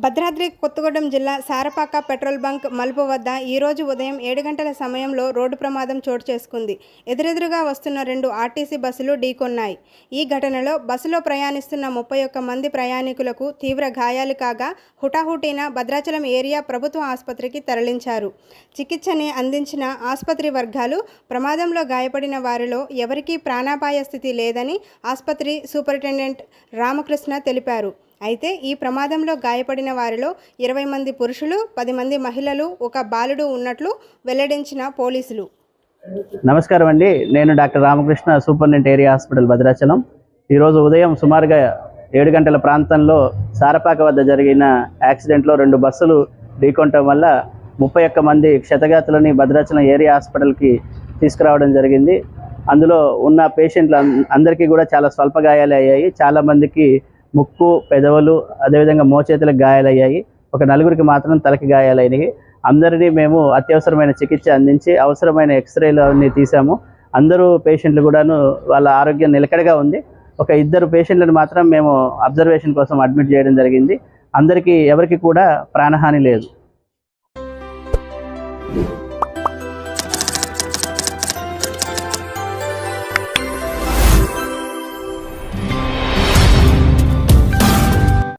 భద్రాద్రి కొత్తగూడెం జిల్లా Sarapaka petrol bunk మలుపు వద్ద ఈరోజు ఉదయం 7 గంటల సమయంలో రోడ్డు ప్రమాదం చోటు చేసుకుంది. ఎదురెదురుగా వస్తున్న 2 ఆర్టీసీ బస్సులు ఢీకొన్నాయి. ఈ ఘటనలో బస్సులో ప్రయాణిస్తున్న 31 మంది ప్రయాణికులకు తీవ్ర గాయాలు కాగా హుటాహుటిన భద్రాచలం ఏరియా ప్రభుత్వ ఆసుపత్రికి తరలించారు. చికిత్సని అందించిన ఆసుపత్రి వర్గాలు ప్రమాదంలో గాయపడిన వారిలో ఎవరికీ ప్రాణాపాయ స్థితి లేదని ఆసుపత్రి సూపరింటెండెంట్ రామకృష్ణ తెలిపారు. అయితే ఈ ప్రమాదంలో గాయపడిన వారిలో 20 మంది పురుషులు, 10 మంది మహిళలు, ఒక బాలుడు ఉన్నట్లు వెల్లడించిన పోలీసులు. నమస్కారం అండి. నేను doctor Ramakrishna, superintendent area hospital Bhadrachalam. ఈరోజు ఉదయం సుమారుగా 7 గంటల ప్రాంతంలో సారపాక వద్ద జరిగిన యాక్సిడెంట్లో 2 బస్సులు ఢీకొనటం వల్ల 31 మంది క్షతగాతులని భద్రాచలం ఏరియా హాస్పిటల్కి తీసుకురావడం జరిగింది. అందులో ఉన్న పేషెంట్లు అందరికీ కూడా చాలా స్వల్ప గాయాలు అయ్యాయి. చాలామందికి ముక్కు, పెదవులు, అదేవిధంగా మోచేతులకు గాయాలయ్యాయి. ఒక 4గురికి మాత్రం తలకి గాయాలైనవి. అందరినీ మేము అత్యవసరమైన చికిత్స అందించి అవసరమైన ఎక్స్రేలు అన్నీ తీసాము. అందరూ పేషెంట్లు కూడాను వాళ్ళ ఆరోగ్యం నిలకడగా ఉంది. ఒక 2 పేషెంట్లను మాత్రం మేము అబ్జర్వేషన్ కోసం అడ్మిట్ చేయడం జరిగింది. అందరికీ ఎవరికి కూడా ప్రాణహాని లేదు.